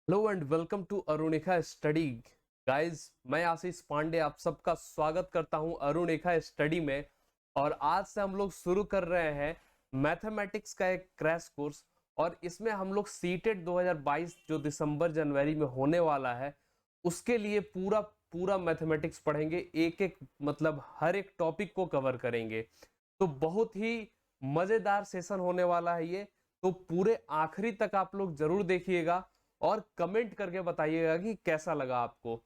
Hello and welcome to Arunika study. Guys, मैं आशीष पांडे आप सबका स्वागत करता हूं अरुणिका स्टडी में। और आज से हम लोग शुरू कर रहे हैं मैथमेटिक्स का एक क्रैश कोर्स। और इसमें हम लोग सीटेट 2022 जो दिसंबर जनवरी में होने वाला है उसके लिए पूरा पूरा मैथमेटिक्स पढ़ेंगे। एक एक मतलब हर एक टॉपिक को कवर करेंगे। तो बहुत ही मजेदार सेशन होने वाला है ये। तो पूरे आखिरी तक आप लोग जरूर देखिएगा और कमेंट करके बताइएगा कि कैसा लगा आपको।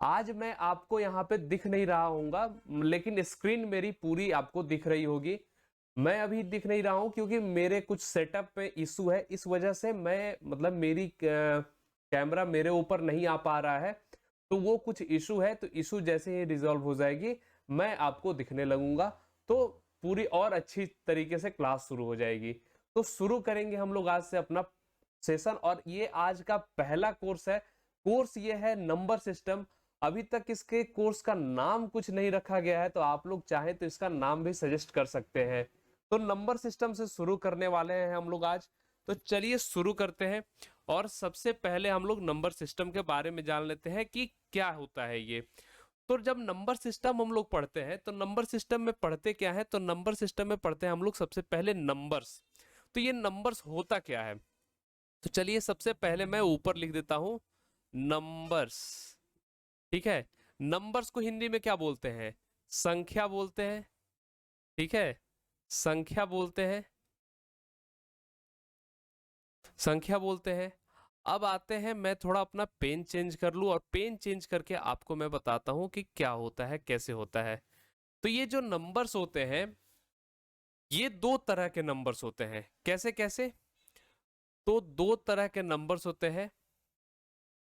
आज मैं आपको यहाँ पे दिख नहीं रहा हूँगा, लेकिन स्क्रीन मेरी पूरी आपको दिख रही होगी। मैं अभी दिख नहीं रहा हूँ क्योंकि मेरे कुछ सेटअप में इशू है, इस वजह से मैं मतलब मेरी कैमरा मेरे ऊपर नहीं आ पा रहा है। तो वो कुछ इशू है, तो इशू जैसे ही रिजॉल्व हो जाएगी मैं आपको दिखने लगूंगा, तो पूरी और अच्छी तरीके से क्लास शुरू हो जाएगी। तो शुरू करेंगे हम लोग आज से अपना सेशन। और ये आज का पहला कोर्स है। कोर्स ये है नंबर सिस्टम। अभी तक इसके कोर्स का नाम कुछ नहीं रखा गया है, तो आप लोग चाहें तो इसका नाम भी सजेस्ट कर सकते हैं। तो नंबर सिस्टम से शुरू करने वाले हैं हम लोग आज। तो चलिए शुरू करते हैं। और सबसे पहले हम लोग नंबर सिस्टम के बारे में जान लेते हैं कि क्या होता है ये। तो जब नंबर सिस्टम हम लोग पढ़ते हैं तो नंबर सिस्टम में पढ़ते क्या है, तो नंबर सिस्टम में पढ़ते हैं हम लोग सबसे पहले नंबर्स। तो ये नंबर्स होता क्या है, तो चलिए सबसे पहले मैं ऊपर लिख देता हूं नंबर्स। ठीक है। नंबर्स को हिंदी में क्या बोलते हैं? संख्या बोलते हैं। ठीक है, संख्या बोलते हैं, संख्या बोलते हैं। अब आते हैं, मैं थोड़ा अपना पेन चेंज कर लूं और पेन चेंज करके आपको मैं बताता हूं कि क्या होता है, कैसे होता है। तो ये जो नंबर्स होते हैं, ये दो तरह के नंबर्स होते हैं। कैसे कैसे? तो दो तरह के नंबर्स होते हैं।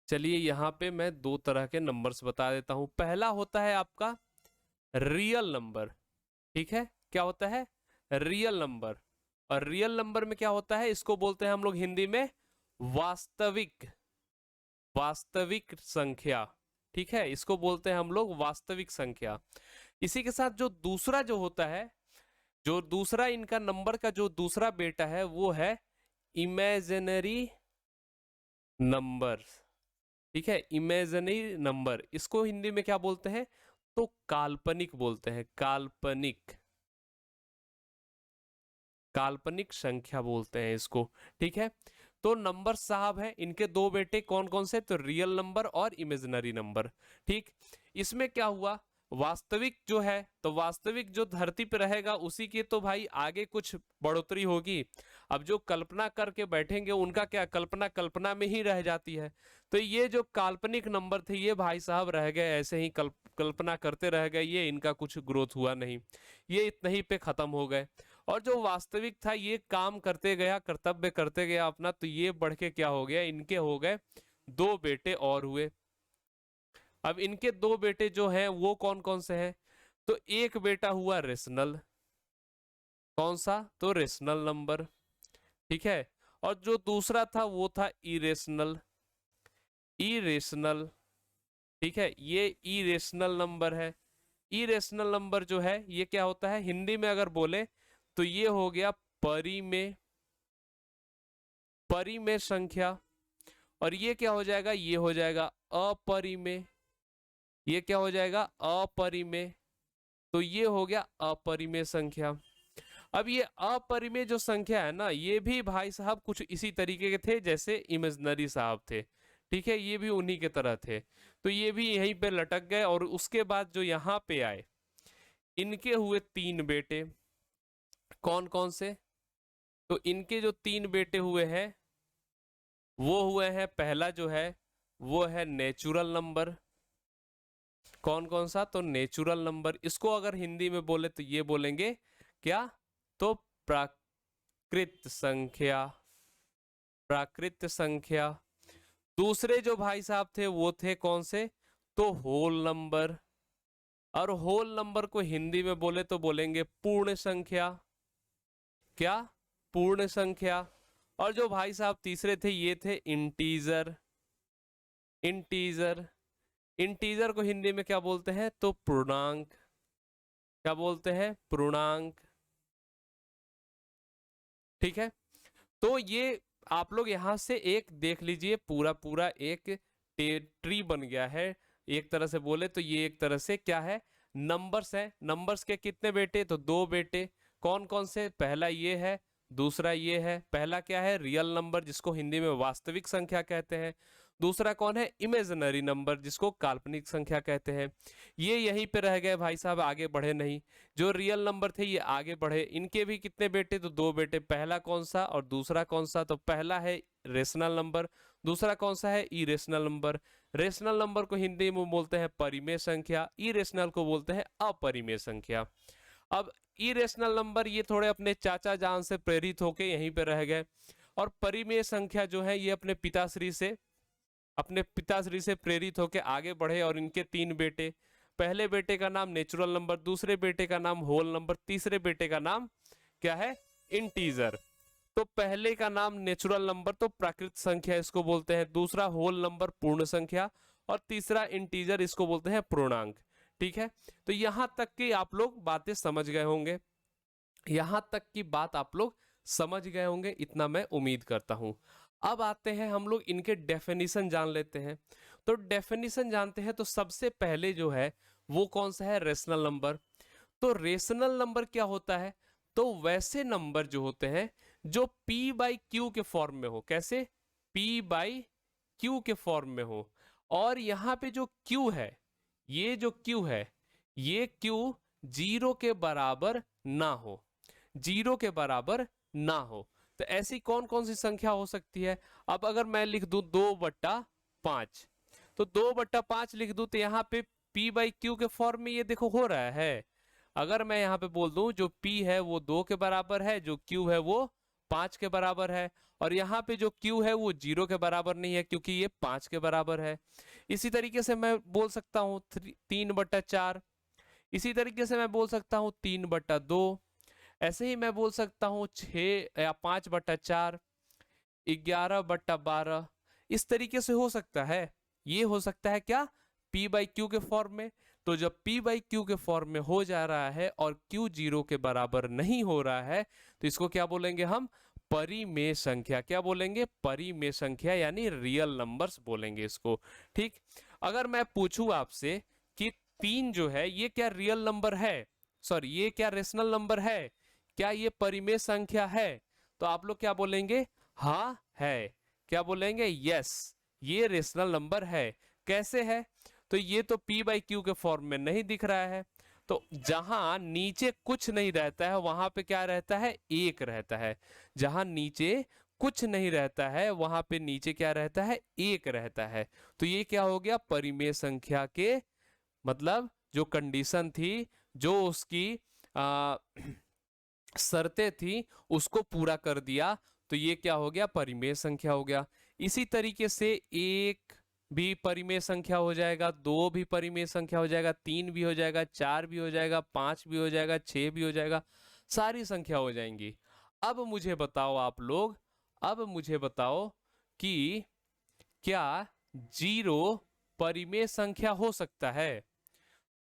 चलिए यहां पे मैं दो तरह के नंबर्स बता देता हूं। पहला होता है आपका रियल नंबर। ठीक है, क्या होता है? Real number. और रियल नंबर में क्या होता है, इसको बोलते हैं हम लोग हिंदी में वास्तविक, वास्तविक संख्या। ठीक है, इसको बोलते हैं हम लोग वास्तविक संख्या। इसी के साथ जो दूसरा जो होता है, जो दूसरा इनका नंबर का जो दूसरा बेटा है वो है इमेजिनरी नंबर। ठीक है, इमेजिनरी नंबर, इसको हिंदी में क्या बोलते हैं, तो काल्पनिक बोलते हैं। काल्पनिक, काल्पनिक संख्या बोलते हैं इसको। ठीक है। तो नंबर साहब हैं, इनके दो बेटे कौन कौन से, तो रियल नंबर और इमेजिनरी नंबर। ठीक। इसमें क्या हुआ, वास्तविक जो है, तो वास्तविक जो धरती पे रहेगा उसी की तो भाई आगे कुछ बढ़ोतरी होगी। अब जो कल्पना करके बैठेंगे उनका क्या, कल्पना कल्पना में ही रह जाती है। तो ये जो काल्पनिक नंबर थे ये भाई साहब रह गए ऐसे ही, कल्पना करते रह गए, ये इनका कुछ ग्रोथ हुआ नहीं, ये इतना ही पे खत्म हो गए। और जो वास्तविक था ये काम करते गया, कर्तव्य करते गया अपना, तो ये बढ़ के क्या हो गया, इनके हो गए दो बेटे और हुए। अब इनके दो बेटे जो हैं वो कौन कौन से हैं, तो एक बेटा हुआ रेशनल। कौन सा, तो रेशनल नंबर। ठीक है। और जो दूसरा था वो था इरेशनल, इरेशनल। ठीक है, ये इरेशनल नंबर है। इरेशनल नंबर जो है ये क्या होता है, हिंदी में अगर बोले तो ये हो गया परिमेय, परिमेय संख्या। और ये क्या हो जाएगा, ये हो जाएगा अपरिमेय। ये क्या हो जाएगा, अपरिमेय। तो ये हो गया अपरिमेय संख्या। अब ये अपरिमेय जो संख्या है ना, ये भी भाई साहब कुछ इसी तरीके के थे जैसे इमेजनरी साहब थे। ठीक है, ये भी उन्हीं के तरह थे। तो ये भी यहीं पे लटक गए। और उसके बाद जो यहाँ पे आए, इनके हुए तीन बेटे। कौन कौन से, तो इनके जो तीन बेटे हुए हैं वो हुए हैं, पहला जो है वो है नेचुरल नंबर। कौन कौन सा, तो नेचुरल नंबर। इसको अगर हिंदी में बोले तो ये बोलेंगे क्या, तो प्राकृत संख्या, प्राकृत संख्या। दूसरे जो भाई साहब थे वो थे कौन से, तो होल नंबर। और होल नंबर को हिंदी में बोले तो बोलेंगे पूर्ण संख्या। क्या, पूर्ण संख्या। और जो भाई साहब तीसरे थे ये थे इंटीजर, इंटीजर। इंटीजर को हिंदी में क्या बोलते हैं, तो पूर्णांक। क्या बोलते हैं, पूर्णांक। ठीक है। तो ये आप लोग यहाँ से एक देख लीजिए, पूरा पूरा एक ट्री बन गया है। एक तरह से बोले तो ये एक तरह से क्या है, नंबर्स है। नंबर्स के कितने बेटे, तो दो बेटे। कौन कौन से, पहला ये है, दूसरा ये है। पहला क्या है, रियल नंबर, जिसको हिंदी में वास्तविक संख्या कहते हैं। दूसरा कौन है, इमेजिनरी नंबर, जिसको काल्पनिक संख्या कहते हैं। ये यहीं पे रह गए भाई साहब, आगे बढ़े नहीं। जो रियल नंबर थे ये आगे बढ़े। इनके भी कितने बेटे, तो दो बेटे। पहला कौन सा और दूसरा कौन सा, तो पहला है रेशनल नंबर, दूसरा कौन सा है, इरेशनल नंबर। रेशनल नंबर को हिंदी में बोलते हैं परिमेय संख्या, इरेशनल को बोलते हैं अपरिमेय संख्या। अब इरेशनल नंबर ये थोड़े अपने चाचा जान से प्रेरित होके यहीं पे रह गए, और परिमेय संख्या जो है ये अपने पिताश्री से प्रेरित होकर आगे बढ़े। और इनके तीन बेटे, पहले बेटे का नाम नेचुरल नंबर, दूसरे बेटे का नाम होल नंबर, तीसरे बेटे का नाम क्या है, इंटीजर। तो पहले का नाम नेचुरल नंबर तो प्राकृत संख्या इसको बोलते हैं, दूसरा होल नंबर पूर्ण संख्या, और तीसरा इंटीजर इसको बोलते हैं पूर्णांक। ठीक है, तो यहां तक की आप लोग बातें समझ गए होंगे, यहां तक की बात आप लोग समझ गए होंगे, इतना मैं उम्मीद करता हूं। अब आते हैं हम लोग इनके डेफिनेशन जान लेते हैं। तो डेफिनेशन जानते हैं तो सबसे पहले जो है वो कौन सा है, रेशनल नंबर। तो रेशनल नंबर क्या होता है, तो वैसे नंबर जो होते हैं जो p बाई क्यू के फॉर्म में हो। कैसे, p बाई क्यू के फॉर्म में हो। और यहाँ पे जो q है, ये जो q है, ये q जीरो के बराबर ना हो, जीरो के बराबर ना हो। तो ऐसी कौन कौन सी संख्या हो सकती है। अब अगर मैं लिख दूं 2/5, तो 2/5 लिख दूं तो यहाँ पे p बाई क्यू के फॉर्म में ये देखो हो रहा है। अगर मैं यहाँ पे बोल दूं जो p है वो 2 के बराबर है, जो q है वो 5 के बराबर है, और यहाँ पे जो q है वो 0 के बराबर नहीं है क्योंकि ये 5 के बराबर है। इसी तरीके से मैं बोल सकता हूँ 3/4, इसी तरीके से मैं बोल सकता हूँ 3/2, ऐसे ही मैं बोल सकता हूँ 6 या 5/4, 11/12। इस तरीके से हो सकता है। ये हो सकता है क्या, p बाई क्यू के फॉर्म में। तो जब p बाई क्यू के फॉर्म में हो जा रहा है और q 0 के बराबर नहीं हो रहा है, तो इसको क्या बोलेंगे हम, परिमेय संख्या। क्या बोलेंगे, परिमेय संख्या, यानी रियल नंबर्स बोलेंगे इसको। ठीक, अगर मैं पूछूं आपसे कि 3 जो है ये क्या रियल नंबर है, सॉरी ये क्या रेशनल नंबर है, क्या ये परिमेय संख्या है, तो आप लोग क्या बोलेंगे, हाँ है। क्या बोलेंगे, यस ये रेशनल नंबर है। कैसे है, तो ये तो p बाई क्यू के फॉर्म में नहीं दिख रहा है, तो जहां नीचे कुछ नहीं रहता है वहां पे क्या रहता है, एक रहता है। जहां नीचे कुछ नहीं रहता है वहां पे नीचे क्या रहता है, एक रहता है। तो ये क्या हो गया, परिमेय संख्या के मतलब जो कंडीशन थी, जो उसकी शर्तें थी, उसको पूरा कर दिया, तो ये क्या हो गया, परिमेय संख्या हो गया। इसी तरीके से एक भी परिमेय संख्या हो जाएगा, दो भी परिमेय संख्या हो जाएगा, तीन भी हो जाएगा, चार भी हो जाएगा, पांच भी हो जाएगा, छह भी हो जाएगा, सारी संख्या हो जाएंगी। अब मुझे बताओ आप लोग, अब मुझे बताओ कि क्या जीरो परिमेय संख्या हो सकता है।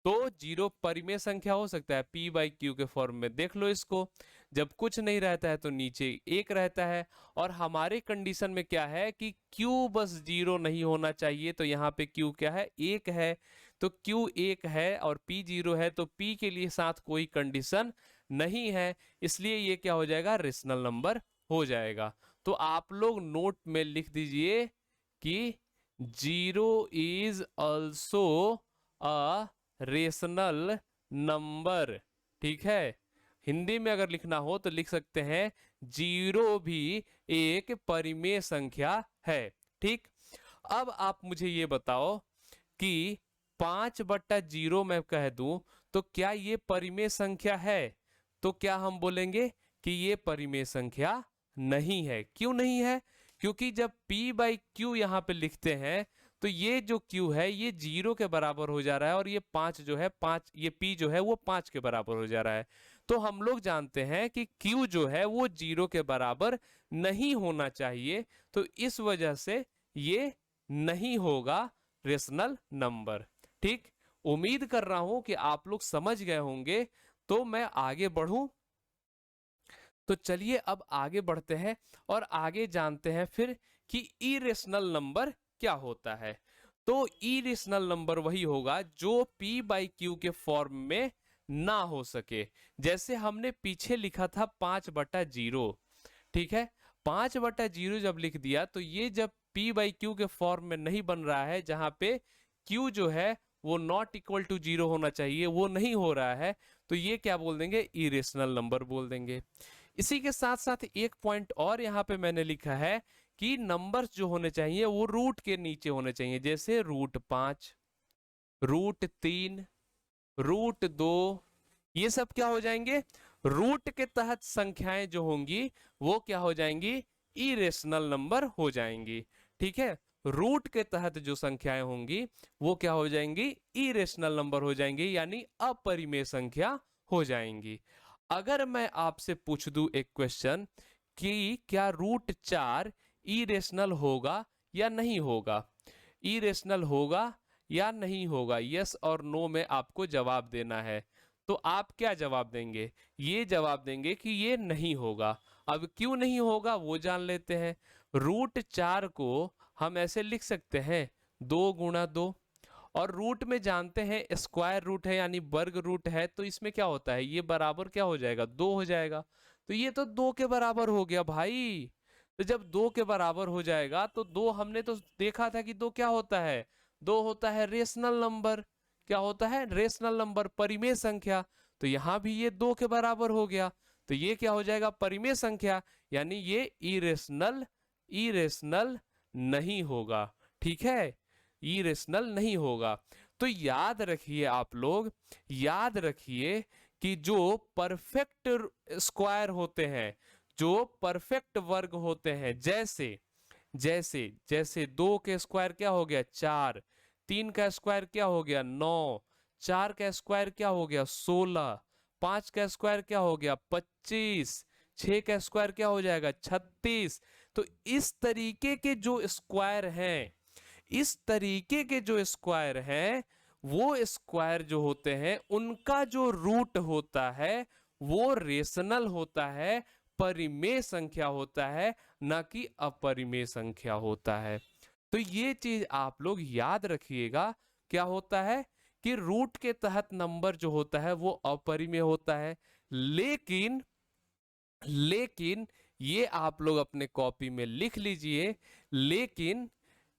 तो जीरो परिमेय संख्या हो सकता है p बाई क्यू के फॉर्म में। देख लो इसको, जब कुछ नहीं रहता है तो नीचे एक रहता है, और हमारे कंडीशन में क्या है कि q बस जीरो नहीं होना चाहिए, तो यहाँ पे q क्या है, एक है। तो q एक है और p जीरो है, तो p के लिए साथ कोई कंडीशन नहीं है, इसलिए ये क्या हो जाएगा, रेशनल नंबर हो जाएगा। तो आप लोग नोट में लिख दीजिए कि zero is also a rational number. ठीक है, हिंदी में अगर लिखना हो तो लिख सकते हैं जीरो भी एक परिमेय संख्या है। ठीक, अब आप मुझे ये बताओ कि 5/0 मैं कह दूं तो क्या ये परिमेय संख्या है, तो क्या हम बोलेंगे कि ये परिमेय संख्या नहीं है। क्यों नहीं है, क्योंकि जब p बाई क्यू यहाँ पे लिखते हैं तो ये जो q है ये जीरो के बराबर हो जा रहा है, और ये 5 जो है, 5 ये p जो है वो 5 के बराबर हो जा रहा है। तो हम लोग जानते हैं कि q जो है वो जीरो के बराबर नहीं होना चाहिए, तो इस वजह से ये नहीं होगा रेशनल नंबर। ठीक, उम्मीद कर रहा हूं कि आप लोग समझ गए होंगे। तो मैं आगे बढ़ूं, तो चलिए अब आगे बढ़ते हैं और आगे जानते हैं फिर कि इरेशनल नंबर क्या होता है। तो इरेशनल नंबर वही होगा जो p बाई क्यू के फॉर्म में ना हो सके। जैसे हमने पीछे लिखा था 5/0, ठीक है। 5/0 जब लिख दिया तो ये जब p बाई क्यू के फॉर्म में नहीं बन रहा है, जहां पे q जो है वो नॉट इक्वल टू 0 होना चाहिए, वो नहीं हो रहा है, तो ये क्या बोल देंगे, इरेशनल नंबर बोल देंगे। इसी के साथ साथ एक पॉइंट और यहाँ पे मैंने लिखा है कि नंबर्स जो होने चाहिए वो रूट के नीचे होने चाहिए। जैसे √5, √3, √2, ये सब क्या हो जाएंगे, रूट के तहत संख्याएं जो होंगी वो क्या हो जाएंगी, इरेशनल नंबर हो जाएंगी। ठीक है, रूट के तहत जो संख्याएं होंगी वो क्या हो जाएंगी, इरेशनल नंबर हो जाएंगी, यानी अपरिमेय संख्या हो जाएंगी। अगर मैं आपसे पूछ दूं एक क्वेश्चन कि क्या √4 इरेशनल होगा या नहीं होगा, इरेशनल होगा या नहीं होगा, यस और नो में आपको जवाब देना है। तो आप क्या जवाब देंगे, ये जवाब देंगे कि ये नहीं होगा। अब क्यों नहीं होगा वो जान लेते हैं। √4 को हम ऐसे लिख सकते हैं 2 × 2, और रूट में जानते हैं स्क्वायर रूट है यानी वर्ग रूट है, तो इसमें क्या होता है, ये बराबर क्या हो जाएगा, 2 हो जाएगा। तो ये तो 2 के बराबर हो गया भाई। तो जब 2 के बराबर हो जाएगा तो 2 हमने तो देखा था कि 2 क्या होता है, 2 होता है रेशनल नंबर। क्या होता है, रेशनल नंबर, परिमेय संख्या। तो यहां भी ये 2 के बराबर हो गया, तो ये क्या हो जाएगा, परिमेय संख्या, यानी ये इरेशनल इरेशनल नहीं होगा। ठीक है, इरेशनल नहीं होगा। तो याद रखिए आप लोग, याद रखिए कि जो परफेक्ट स्क्वायर होते हैं, जो परफेक्ट वर्ग होते हैं, जैसे जैसे जैसे 2 के स्क्वायर क्या हो गया 4, 3 का स्क्वायर क्या हो गया 9, 4 का स्क्वायर क्या हो गया 16, 5 का स्क्वायर क्या हो गया 25, 6 का स्क्वायर क्या हो जाएगा 36। तो इस तरीके के जो स्क्वायर हैं, इस तरीके के जो स्क्वायर हैं, वो स्क्वायर जो होते हैं उनका जो रूट होता है वो रेशनल होता है, परिमेय संख्या होता है, ना कि अपरिमेय संख्या होता है। तो ये चीज आप लोग याद रखिएगा, क्या होता है कि रूट के तहत नंबर जो होता है वो अपरिमेय होता है। लेकिन लेकिन ये आप लोग अपने कॉपी में लिख लीजिए, लेकिन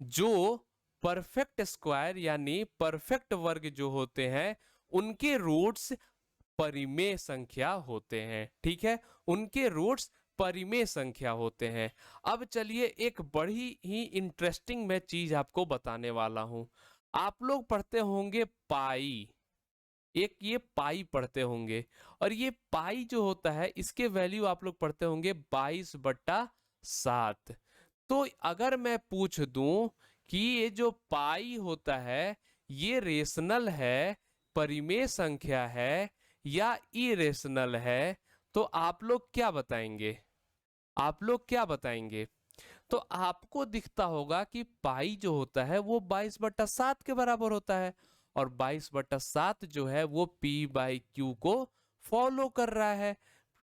जो परफेक्ट स्क्वायर यानी परफेक्ट वर्ग जो होते हैं उनके रूट्स परिमेय संख्या होते हैं। ठीक है, उनके रूट्स परिमेय संख्या होते हैं। अब चलिए एक बड़ी ही इंटरेस्टिंग मैं चीज आपको बताने वाला हूं। आप लोग पढ़ते होंगे पाई, एक ये पाई पढ़ते होंगे, और ये पाई जो होता है इसके वैल्यू आप लोग पढ़ते होंगे 22/7। तो अगर मैं पूछ दूं कि ये जो पाई होता है ये रेशनल है, परिमेय संख्या है, या इरेशनल है, तो आप लोग क्या बताएंगे, आप लोग क्या बताएंगे। तो आपको दिखता होगा कि पाई जो होता है वो 22/7 के बराबर होता है, और 22/7 जो है वो p/q को फॉलो कर रहा है,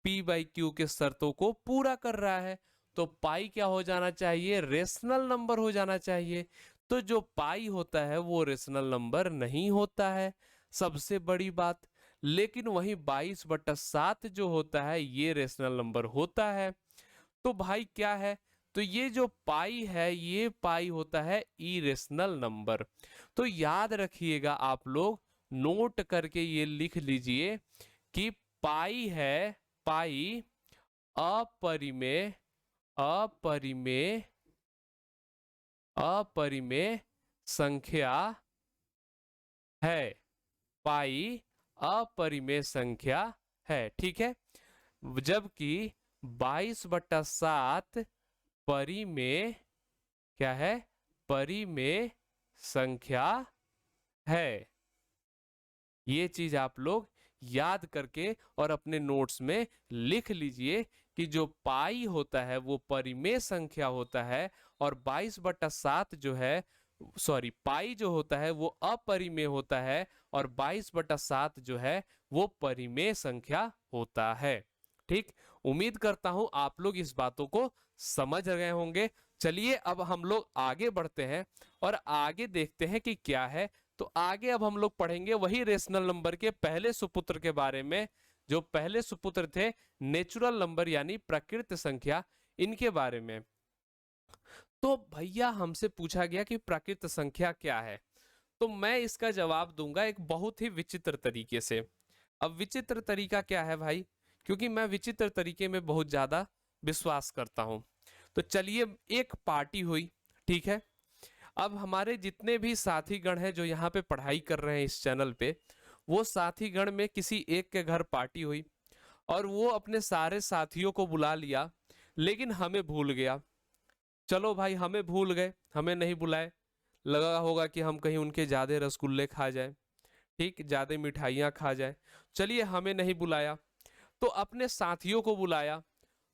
p/q के शर्तों को पूरा कर रहा है। तो पाई क्या हो जाना चाहिए, रेशनल नंबर हो जाना चाहिए। तो जो पाई होता है वो रेशनल नंबर नहीं होता है, सबसे बड़ी बात। लेकिन वही 22/7 जो होता है ये रेशनल नंबर होता है। तो भाई क्या है, तो ये जो पाई है ये पाई होता है इरेशनल नंबर। तो याद रखिएगा आप लोग, नोट करके ये लिख लीजिए कि पाई है, पाई अपरिमेय अपरिमेय अपरिमेय संख्या है, पाई अपरिमेय संख्या है। ठीक है, जबकि 22/7 परिमेय क्या है, परिमेय संख्या है। ये चीज आप लोग याद करके और अपने नोट्स में लिख लीजिए कि जो पाई होता है वो परिमेय संख्या होता है, और 22/7 जो है, सॉरी, पाई जो होता है वो अपरिमेय होता है, और 22/7 जो है वो परिमेय संख्या होता है। ठीक, उम्मीद करता हूं आप लोग इस बातों को समझ रहे होंगे। चलिए अब हम लोग आगे बढ़ते हैं और आगे देखते हैं कि क्या है। तो आगे अब हम लोग पढ़ेंगे वही रेशनल नंबर के पहले सुपुत्र के बारे में। जो पहले सुपुत्र थे नेचुरल नंबर यानी प्राकृत संख्या, इनके बारे में। तो भैया हमसे पूछा गया कि प्राकृत संख्या क्या है, तो मैं इसका जवाब दूंगा एक बहुत ही विचित्र तरीके से। अब विचित्र तरीका क्या है भाई, क्योंकि मैं विचित्र तरीके में बहुत ज्यादा विश्वास करता हूं। तो चलिए, एक पार्टी हुई, ठीक है। अब हमारे जितने भी साथी गण हैं जो यहाँ पे पढ़ाई कर रहे हैं इस चैनल पे, वो साथी गण में किसी एक के घर पार्टी हुई और वो अपने सारे साथियों को बुला लिया, लेकिन हमें भूल गया। चलो भाई, हमें भूल गए, हमें नहीं बुलाए, लगा होगा कि हम कहीं उनके ज्यादा रसगुल्ले खा जाए, ठीक, ज्यादा मिठाइयाँ खा जाए। चलिए, हमें नहीं बुलाया तो अपने साथियों को बुलाया।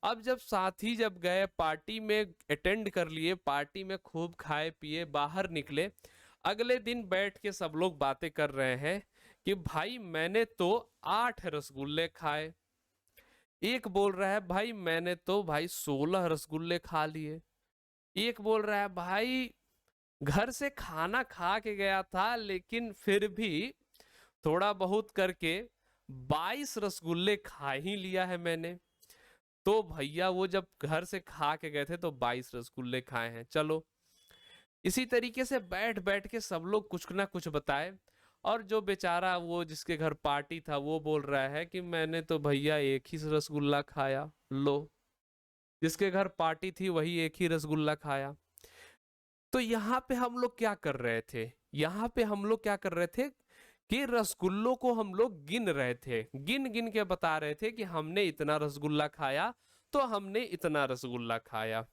अब जब साथी जब गए पार्टी में, अटेंड कर लिए, पार्टी में खूब खाए पिए, बाहर निकले, अगले दिन बैठ के सब लोग बातें कर रहे हैं कि भाई मैंने तो 8 रसगुल्ले खाए। एक बोल रहा है भाई मैंने तो भाई 16 रसगुल्ले खा लिए। एक बोल रहा है भाई घर से खाना खा के गया था लेकिन फिर भी थोड़ा बहुत करके 22 रसगुल्ले खा ही लिया है मैंने। तो भैया वो जब घर से खा के गए थे तो 22 रसगुल्ले खाए हैं। चलो, इसी तरीके से बैठ बैठ के सब लोग कुछ ना कुछ बताए, और जो बेचारा वो जिसके घर पार्टी था वो बोल रहा है कि मैंने तो भैया एक ही रसगुल्ला खाया। लो, जिसके घर पार्टी थी वही एक ही रसगुल्ला खाया। तो यहाँ पे हम लोग क्या कर रहे थे, यहाँ पे हम लोग क्या कर रहे थे कि रसगुल्लों को हम लोग गिन रहे थे, गिन गिन के बता रहे थे कि हमने इतना रसगुल्ला खाया, तो हमने इतना रसगुल्ला खाया।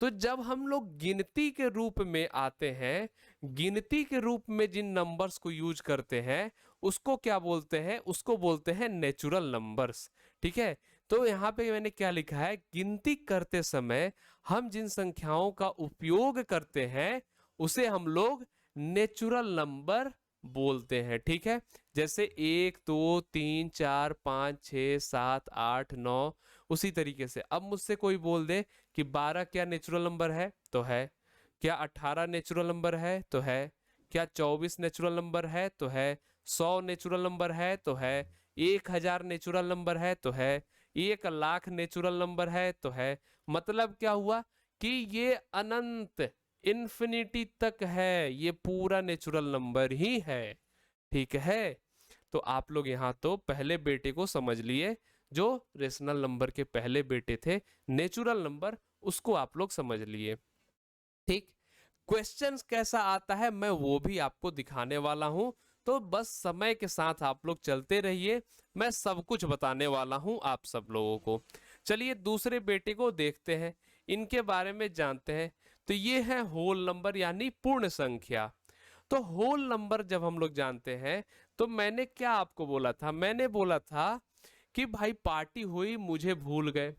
तो जब हम लोग गिनती के रूप में आते हैं, गिनती के रूप में जिन नंबर्स को यूज करते हैं उसको क्या बोलते हैं, उसको बोलते हैं नेचुरल नंबर्स, ठीक है। तो यहाँ पे मैंने क्या लिखा है, गिनती करते समय हम जिन संख्याओं का उपयोग करते हैं उसे हम लोग नेचुरल नंबर बोलते हैं, ठीक है। जैसे 1 2 3 4 5 6 7 8 9, उसी तरीके से अब मुझसे कोई बोल दे कि 12 क्या नेचुरल नंबर है, तो है। क्या 18 नेचुरल नंबर है, तो है। क्या 24 नेचुरल नंबर है, तो है। 100 नेचुरल नंबर है, तो है। 1000 नेचुरल नंबर है, तो है। 1 लाख नेचुरल नंबर है, तो है। मतलब क्या हुआ कि ये अनंत, इन्फिनिटी तक है, ये पूरा नेचुरल नंबर ही है, ठीक है। तो आप लोग यहाँ तो पहले बेटे को समझ लिए, जो रेशनल नंबर के पहले बेटे थे नेचुरल नंबर, उसको आप लोग समझ लिए, ठीक। क्वेश्चंस कैसा आता है मैं वो भी आपको दिखाने वाला हूं, तो बस समय के साथ आप लोग चलते रहिए, मैं सब कुछ बताने वाला हूं आप सब लोगों को। चलिए दूसरे बेटे को देखते हैं, इनके बारे में जानते हैं। तो ये है होल नंबर यानी पूर्ण संख्या। तो होल नंबर जब हम लोग जानते हैं, तो मैंने क्या आपको बोला था, मैंने बोला था कि भाई पार्टी हुई, मुझे भूल गए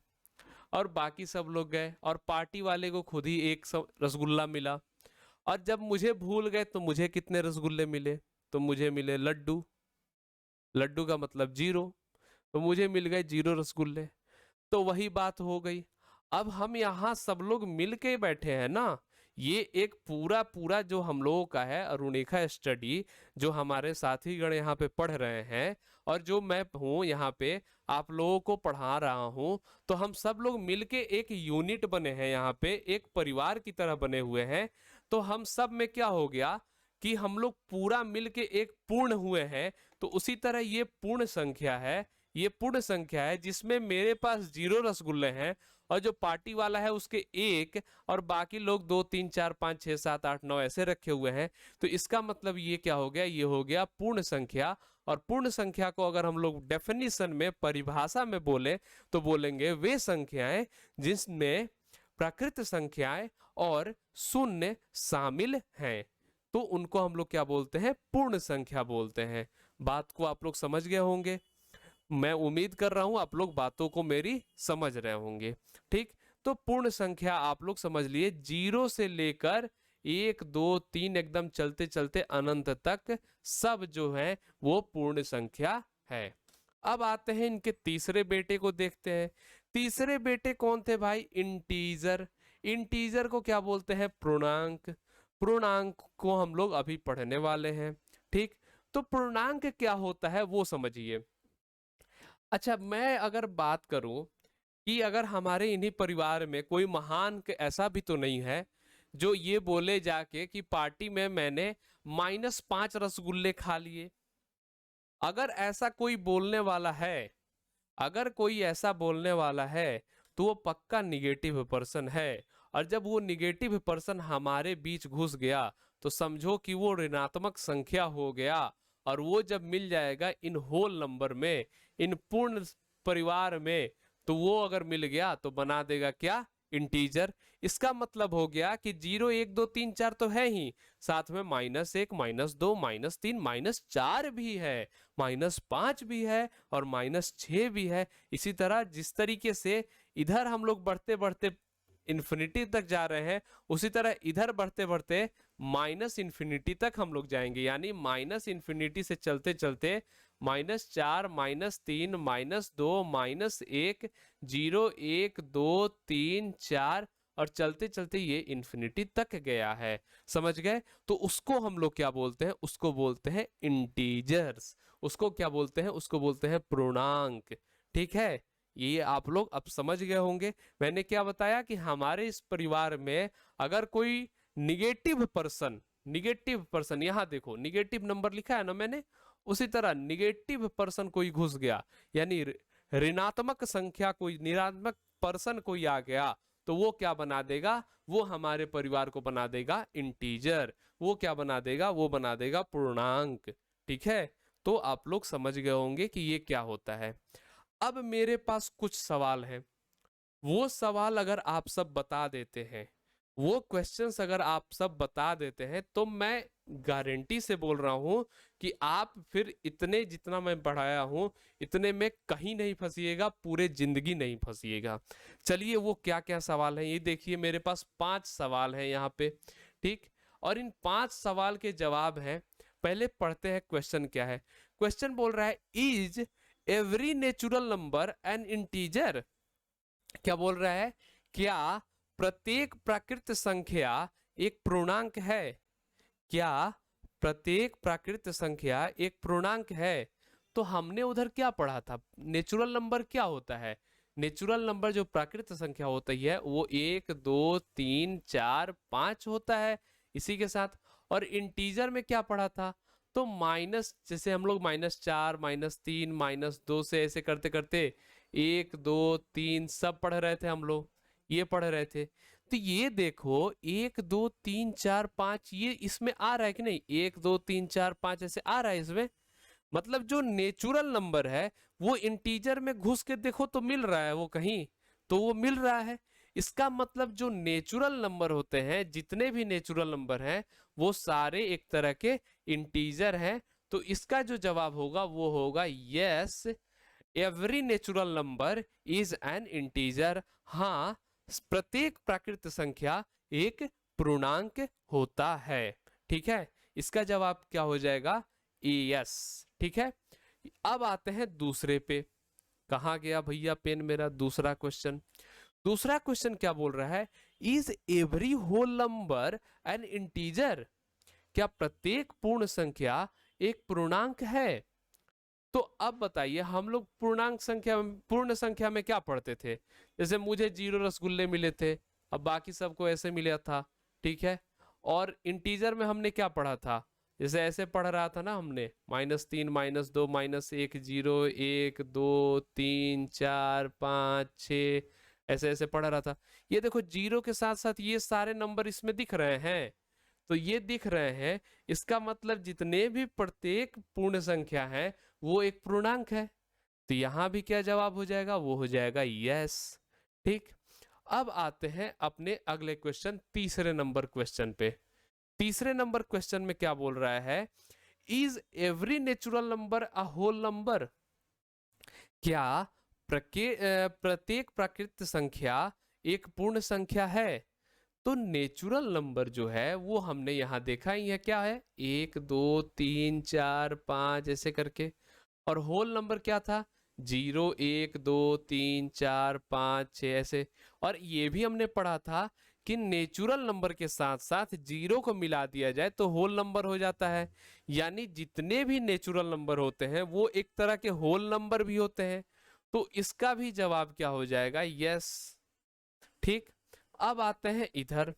और बाकी सब लोग गए, और पार्टी वाले को खुद ही एक रसगुल्ला मिला। और जब मुझे भूल गए तो मुझे कितने रसगुल्ले मिले, तो मुझे मिले लड्डू, लड्डू का मतलब 0, तो मुझे मिल गए 0 रसगुल्ले। तो वही बात हो गई। अब हम यहाँ सब लोग मिल के बैठे हैं ना, ये एक पूरा पूरा जो हम लोगों का है अरुणिका स्टडी, जो हमारे साथी गण यहाँ पे पढ़ रहे हैं और जो मैं हूँ यहाँ पे आप लोगों को पढ़ा रहा हूँ, तो हम सब लोग मिलके एक यूनिट बने हैं, यहाँ पे एक परिवार की तरह बने हुए हैं। तो हम सब में क्या हो गया कि हम लोग पूरा मिलके एक पूर्ण हुए हैं। तो उसी तरह ये पूर्ण संख्या है, ये पूर्ण संख्या है जिसमें मेरे पास 0 रसगुल्ले हैं और जो पार्टी वाला है उसके 1, और बाकी लोग 2 3 4 5 6 7 8 9 ऐसे रखे हुए हैं। तो इसका मतलब ये क्या हो गया, ये हो गया पूर्ण संख्या। और पूर्ण संख्या को अगर हम लोग डेफिनेशन में, परिभाषा में बोले, तो बोलेंगे वे संख्याएं जिसमें प्राकृत संख्याएं और शून्य शामिल हैं, तो उनको हम लोग क्या बोलते हैं, पूर्ण संख्या बोलते हैं। बात को आप लोग समझ गए होंगे, मैं उम्मीद कर रहा हूं आप लोग बातों को मेरी समझ रहे होंगे, ठीक। तो पूर्ण संख्या आप लोग समझ लिए, 0 से लेकर 1 2 3 एकदम चलते चलते अनंत तक सब जो है वो पूर्ण संख्या है। अब आते हैं इनके तीसरे बेटे को देखते हैं। तीसरे बेटे कौन थे भाई? इंटीजर। इंटीजर को क्या बोलते हैं? पूर्णांक। पूर्णांक को हम लोग अभी पढ़ने वाले हैं, ठीक। तो पूर्णांक क्या होता है वो समझिए। अच्छा, मैं अगर बात करूं कि अगर हमारे इन्हीं परिवार में कोई महान ऐसा भी तो नहीं है जो ये बोले जाके कि पार्टी में मैंने -5 रसगुल्ले खा लिए। अगर ऐसा कोई बोलने वाला है, अगर कोई ऐसा बोलने वाला है, तो वो पक्का निगेटिव पर्सन है। और जब वो निगेटिव पर्सन हमारे बीच घुस गया तो समझो कि वो ऋणात्मक संख्या हो गया। और वो जब मिल जाएगा इन होल नंबर में, इन पूर्ण परिवार में, तो वो अगर मिल गया तो बना देगा क्या? इंटीजर। इसका मतलब हो गया कि 0 1 2 3 4 तो है ही, साथ में -1 -2 -3 -4 भी है, -5 भी है और -6 भी है। इसी तरह जिस तरीके से इधर हम लोग बढ़ते बढ़ते इन्फिनिटी तक जा रहे हैं, उसी तरह इधर बढ़ते बढ़ते -इन्फिनिटी तक हम लोग जाएंगे। यानी -इन्फिनिटी से चलते चलते -4 -3 -2 -1 0 1 2 3 4 और चलते चलते ये इन्फिनिटी तक गया है। समझ गए? तो उसको हम लोग क्या बोलते हैं? उसको बोलते हैं इंटीजर्स। उसको क्या बोलते हैं? उसको बोलते हैं पूर्णांक। ठीक है, ये आप लोग अब समझ गए होंगे। मैंने क्या बताया कि हमारे इस परिवार में अगर कोई निगेटिव पर्सन, यहां देखो निगेटिव नंबर लिखा है ना मैंने, उसी तरह निगेटिव पर्सन कोई घुस गया, यानी ऋणात्मक संख्या कोई, निरात्मक पर्सन कोई आ गया, तो वो क्या बना देगा? वो हमारे परिवार को बना देगा इंटीजर। वो क्या बना देगा? वो बना देगा पूर्णांक। ठीक है, तो आप लोग समझ गए होंगे कि ये क्या होता है। अब मेरे पास कुछ सवाल हैं। वो सवाल अगर आप सब बता देते हैं, वो क्वेश्चंस अगर आप सब बता देते हैं, तो मैं गारंटी से बोल रहा हूं कि आप फिर इतने जितना मैं पढ़ाया हूं इतने में कहीं नहीं फंसिएगा, पूरे जिंदगी नहीं फंसिएगा। चलिए वो क्या क्या सवाल हैं ये देखिए। मेरे पास 5 सवाल हैं यहाँ पे, ठीक। और इन 5 सवाल के जवाब हैं। पहले पढ़ते हैं क्वेश्चन क्या है। क्वेश्चन बोल रहा है, is every natural number an integer. क्या बोल रहा है? क्या प्रत्येक प्राकृत संख्या एक पूर्णांक है? क्या प्रत्येक प्राकृत संख्या एक पूर्णांक है? तो हमने उधर क्या पढ़ा था? नेचुरल नंबर क्या होता है? नेचुरल नंबर जो प्राकृत संख्या होती है वो 1 2 3 4 5 होता है इसी के साथ। और इंटीजर में क्या पढ़ा था? तो माइनस, जैसे हम लोग -4 -3 -2 से ऐसे करते करते 1 2 3 सब पढ़ रहे थे हम लोग, ये पढ़ रहे थे। तो ये देखो 1 2 3 4 5 ये इसमें आ रहा है कि नहीं? 1 2 3 4 5 ऐसे आ रहा है इसमें। मतलब जो नेचुरल नंबर है वो इंटीजर में घुस के देखो तो मिल रहा है वो कहीं, तो वो मिल रहा है। इसका मतलब जो नेचुरल नंबर होते हैं, जितने भी नेचुरल नंबर हैं, वो सारे एक तरह के इंटीजर हैं। तो इसका जो जवाब होगा वो होगा yes, every natural number is an integer. हाँ, प्रत्येक प्राकृत संख्या एक पूर्णांक होता है। ठीक है, इसका जवाब क्या हो जाएगा? यस। ठीक है, अब आते हैं दूसरे पे। कहाँ गया भैया पेन मेरा? दूसरा क्वेश्चन। दूसरा क्वेश्चन क्या बोल रहा है? Is every whole number an integer. क्या प्रत्येक पूर्ण संख्या एक पूर्णांक है? तो अब बताइए, हम लोग पूर्ण संख्या में क्या पढ़ते थे? जैसे मुझे 0 रसगुल्ले मिले थे, अब बाकी सबको ऐसे मिला था, ठीक है। और इंटीजर में हमने क्या पढ़ा था? जैसे ऐसे पढ़ रहा था ना हमने, -3 -2 -1 0 1 2 3 4 5 6 ऐसे ऐसे पढ़ रहा था। ये देखो 0 के साथ साथ ये सारे नंबर इसमें दिख रहे हैं, तो ये दिख रहे हैं, इसका मतलब जितने भी प्रत्येक पूर्ण संख्या है वो एक पूर्णांक है। तो यहां भी क्या जवाब हो जाएगा? वो हो जाएगा यस। ठीक, अब आते हैं अपने अगले क्वेश्चन, तीसरे नंबर क्वेश्चन पे। तीसरे नंबर क्वेश्चन में क्या बोल रहा है? Is every natural number a whole number. क्या प्रत्येक प्राकृत संख्या एक पूर्ण संख्या है? तो नेचुरल नंबर जो है वो हमने यहां देखा ही है, क्या है? 1 2 3 4 5 ऐसे करके। और होल नंबर क्या था? 0 1 2 3 4 5 6 ऐसे। और ये भी हमने पढ़ा था कि नेचुरल नंबर के साथ साथ जीरो को मिला दिया जाए तो होल नंबर हो जाता है। यानी जितने भी नेचुरल नंबर होते हैं वो एक तरह के होल नंबर भी होते हैं। तो इसका भी जवाब क्या हो जाएगा? यस। ठीक। अब आते हैं इधर।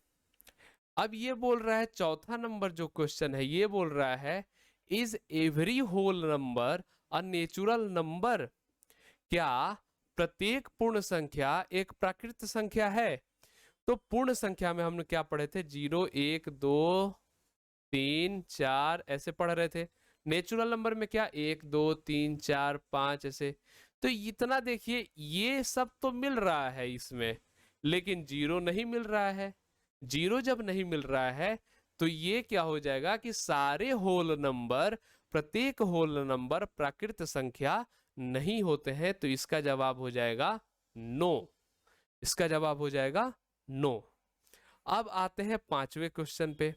अब ये बोल रहा है चौथा नंबर जो क्वेश्चन है ये बोल रहा है is every whole number a natural number? क्या प्रत्येक पूर्ण संख्या एक प्राकृत संख्या है? तो पूर्ण संख्या में हमने क्या पढ़े थे? 0 1 2 3 4 ऐसे पढ़ रहे थे। नेचुरल नंबर में क्या? 1 2 3 4 5 ऐसे। तो इतना देखिए ये सब तो मिल रहा है इसमें, लेकिन जीरो नहीं मिल रहा है। जीरो जब नहीं मिल रहा है तो ये क्या हो जाएगा कि सारे होल नंबर, प्रत्येक होल नंबर प्राकृत संख्या नहीं होते हैं। तो इसका जवाब हो जाएगा नो। इसका जवाब हो जाएगा नो। अब आते हैं पांचवें क्वेश्चन पे।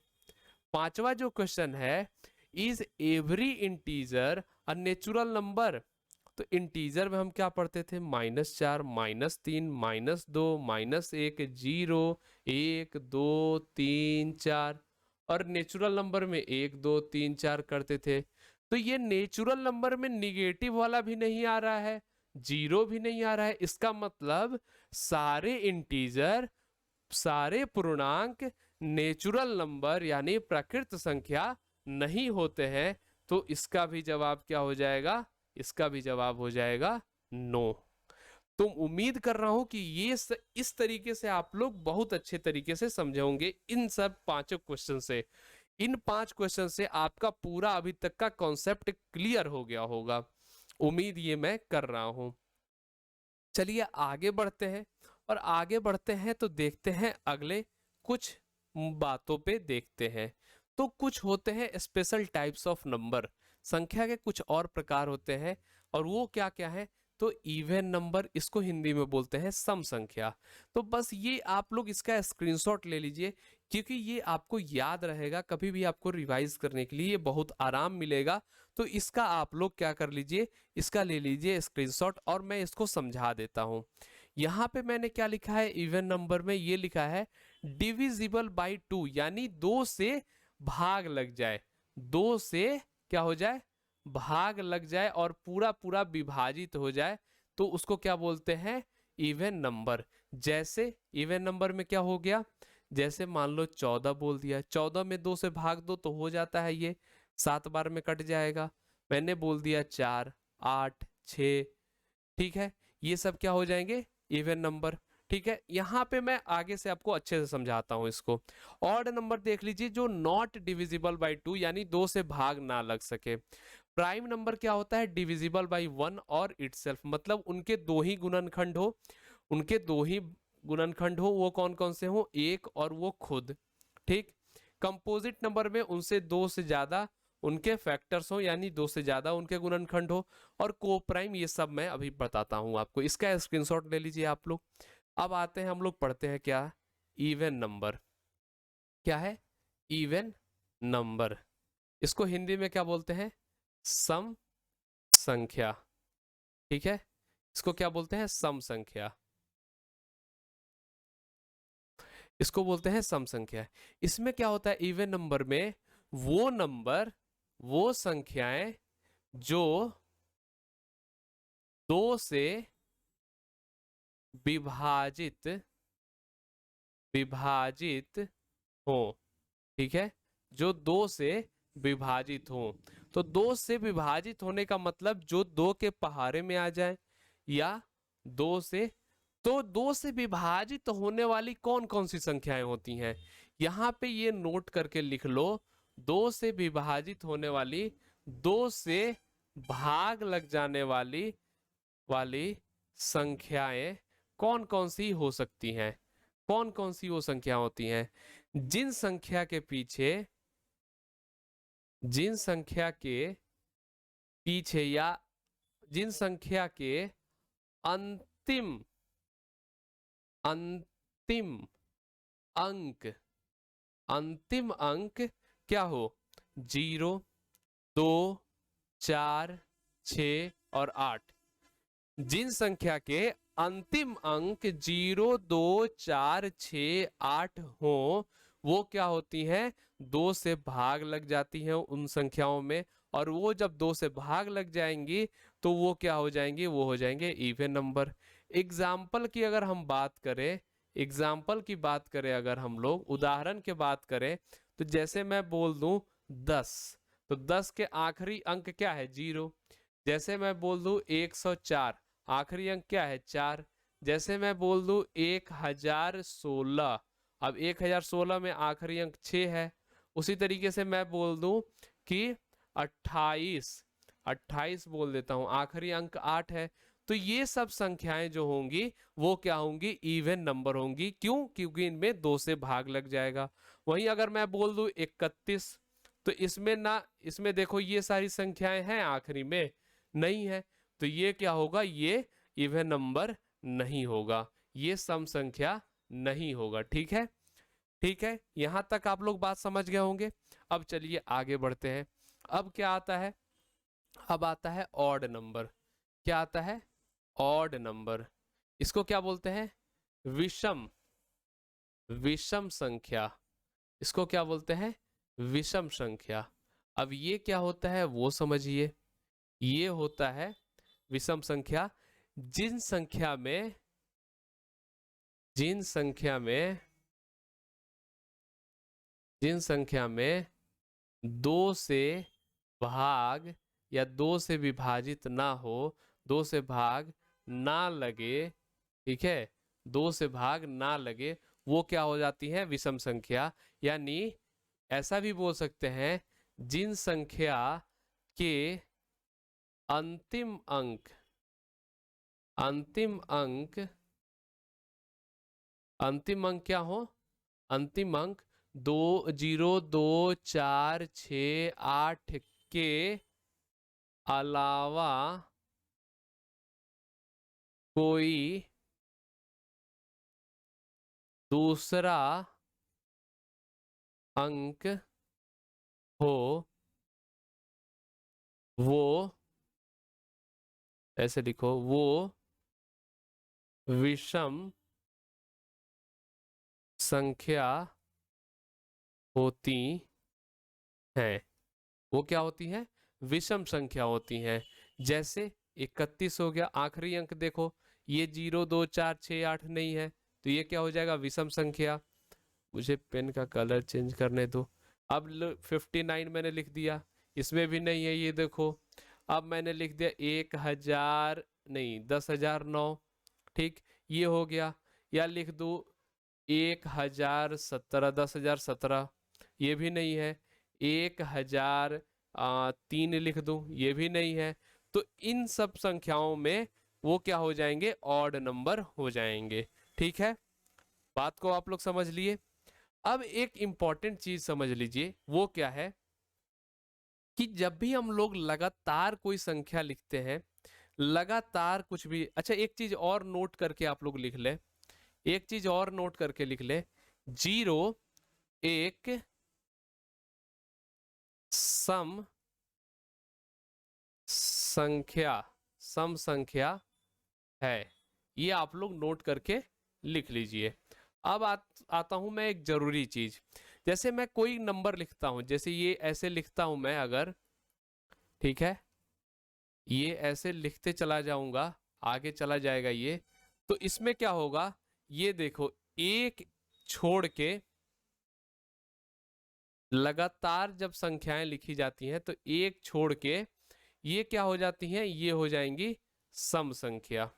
पांचवा जो क्वेश्चन है is every integer a natural number? तो इंटीजर में हम क्या पढ़ते थे? -4 -3 -2 -1 0 1 2 3 4। और नेचुरल नंबर में 1 2 3 4 करते थे। तो ये नेचुरल नंबर में निगेटिव वाला भी नहीं आ रहा है, जीरो भी नहीं आ रहा है। इसका मतलब सारे इंटीजर, सारे पूर्णांक नेचुरल नंबर यानी प्राकृत संख्या नहीं होते हैं। तो इसका भी जवाब क्या हो जाएगा? इसका भी जवाब हो जाएगा नो। तो उम्मीद कर रहा हूं कि इस तरीके से आप लोग बहुत अच्छे तरीके से समझे होंगे इन सब पांचों क्वेश्चन से। इन 5 क्वेश्चन से आपका पूरा अभी तक का कॉन्सेप्ट क्लियर हो गया होगा, उम्मीद ये मैं कर रहा हूं। चलिए आगे बढ़ते हैं। और आगे बढ़ते हैं तो देखते हैं अगले कुछ बातों पे देखते हैं। तो कुछ होते हैं स्पेशल टाइप्स ऑफ नंबर, संख्या के कुछ और प्रकार होते हैं। और वो क्या क्या है? तो इवन नंबर, इसको हिंदी में बोलते हैं सम संख्या। तो बस ये आप लोग इसका स्क्रीनशॉट ले लीजिए, क्योंकि ये आपको याद रहेगा, कभी भी आपको रिवाइज करने के लिए ये बहुत आराम मिलेगा। तो इसका आप लोग क्या कर लीजिए, इसका ले लीजिए स्क्रीनशॉट और मैं इसको समझा देता हूं। यहाँ पे मैंने क्या लिखा है? इवन नंबर में ये लिखा है डिविजिबल बाई 2, यानी 2 से भाग लग जाए। 2 से क्या हो जाए? भाग लग जाए और पूरा पूरा विभाजित हो जाए, तो उसको क्या बोलते हैं? Even number. जैसे इवन नंबर में क्या हो गया? जैसे मान लो 14 बोल दिया, 14 में 2 से भाग दो तो हो जाता है ये 7 बार में कट जाएगा। मैंने बोल दिया 4 8 6, ठीक है, ये सब क्या हो जाएंगे? Even number. ठीक है, यहाँ पे मैं आगे से आपको अच्छे से समझाता हूँ इसको। ऑड नंबर देख लीजिए, जो नॉट डिविजिबल बाई 2 यानी 2 से भाग ना लग सके। प्राइम नंबर क्या होता है? डिविजिबल बाई 1 और इटसेल्फ, मतलब उनके दो ही गुणनखंड हो। उनके दो ही गुणनखंड हो, वो कौन कौन से हो? एक और वो खुद। ठीक। कंपोजिट नंबर में उनसे 2 से ज्यादा उनके फैक्टर्स हो, यानी 2 से ज्यादा उनके गुणनखंड हो। और को प्राइम, ये सब मैं अभी बताता हूं आपको, इसका स्क्रीनशॉट ले लीजिए आप लोग। अब आते हैं, हम लोग पढ़ते हैं क्या? Even number. क्या है? Even number. इसको हिंदी में क्या बोलते हैं? सम संख्या। ठीक है, इसको क्या बोलते हैं? सम संख्या। इसको बोलते हैं सम संख्या। इसमें क्या होता है? इवन नंबर में वो नंबर, वो संख्याएं जो 2 से विभाजित विभाजित हो। ठीक है, जो 2 से विभाजित हो। तो 2 से विभाजित होने का मतलब जो 2 के पहाड़े में आ जाए, या 2 से, तो 2 से विभाजित होने वाली कौन कौन सी संख्याएं होती हैं? यहां पे ये नोट करके लिख लो। 2 से विभाजित होने वाली, 2 से भाग लग जाने वाली वाली संख्याएं कौन कौन सी हो सकती हैं? कौन कौन सी वो संख्या होती हैं जिन संख्या के पीछे, जिन संख्या के पीछे, या जिन संख्या के अंतिम अंतिम अंक, अंतिम अंक क्या हो? 0 2 4 6 और 8। जिन संख्या के अंतिम अंक 0, 2, 4, 6, 8 हो, वो क्या होती हैं, 2 से भाग लग जाती हैं उन संख्याओं में। और वो जब 2 से भाग लग जाएंगी तो वो क्या हो जाएंगी, वो हो जाएंगे इवन नंबर। एग्जाम्पल की अगर हम बात करें, एग्जाम्पल की बात करें, अगर हम लोग उदाहरण की बात करें, तो जैसे मैं बोल दूं 10, तो 10 के आखिरी अंक क्या है, 0। जैसे मैं बोल दूं 104, आखिरी अंक क्या है, 4। जैसे मैं बोल दूं 1016, अब 1016 में आखिरी अंक 6 है। उसी तरीके से मैं बोल दूं कि 28, 28 बोल देता हूं, आखिरी अंक 8 है। तो ये सब संख्याएं जो होंगी वो क्या होंगी, इवन नंबर होंगी। क्यों, क्योंकि इनमें 2 से भाग लग जाएगा। वहीं अगर मैं बोल दूं 31, तो इसमें ना, इसमें देखो ये सारी संख्याएं हैं आखिरी में, नहीं है, तो ये क्या होगा, ये इवन नंबर नहीं होगा, ये सम संख्या नहीं होगा। ठीक है, ठीक है, यहां तक आप लोग बात समझ गए होंगे। अब चलिए आगे बढ़ते हैं। अब क्या आता है, अब आता है ऑड नंबर। क्या आता है, ऑड नंबर। इसको क्या बोलते हैं, विषम, विषम संख्या। इसको क्या बोलते हैं, विषम संख्या। अब ये क्या होता है वो समझिए। ये होता है विषम संख्या, जिन संख्या में, जिन संख्या में, जिन संख्या में 2 से भाग या 2 से विभाजित ना हो, 2 से भाग ना लगे, ठीक है, 2 से भाग ना लगे, वो क्या हो जाती है, विषम संख्या। यानी ऐसा भी बोल सकते हैं, जिन संख्या के अंतिम अंक, अंतिम अंक, अंतिम अंक क्या हो, अंतिम अंक 2, 0, 2, 4, 6, 8 के अलावा कोई दूसरा अंक हो, वो, ऐसे लिखो, वो विषम संख्या होती हैं। वो क्या होती हैं, विषम संख्या होती हैं। जैसे 31 हो गया, आखिरी अंक देखो, ये 0, 2, 4, 6, 8 नहीं है, तो ये क्या हो जाएगा, विषम संख्या। मुझे पेन का कलर चेंज करने दो। अब 59 मैंने लिख दिया, इसमें भी नहीं है, ये देखो। अब मैंने लिख दिया 1000, नहीं 10,009, ठीक, ये हो गया। या लिख दो 1017, 10,017, ये भी नहीं है। 1003 लिख दूं, ये भी नहीं है। तो इन सब संख्याओं में वो क्या हो जाएंगे, ऑड नंबर हो जाएंगे। ठीक है, बात को आप लोग समझ लिए। अब एक इंपॉर्टेंट चीज समझ लीजिए, वो क्या है कि जब भी हम लोग लगातार कोई संख्या लिखते हैं, लगातार कुछ भी, अच्छा एक चीज और नोट करके आप लोग लिख ले, एक चीज और नोट करके लिख ले, 0 एक सम संख्या, सम संख्या है। ये आप लोग नोट करके लिख लीजिए। अब आता हूं मैं एक जरूरी चीज। जैसे मैं कोई नंबर लिखता हूं, जैसे ये ऐसे लिखता हूं मैं अगर, ठीक है, ये ऐसे लिखते चला जाऊंगा, आगे चला जाएगा ये, तो इसमें क्या होगा, ये देखो, एक छोड़ के लगातार जब संख्याएं लिखी जाती हैं तो एक छोड़ के ये क्या हो जाती हैं, ये हो जाएंगी सम संख्या।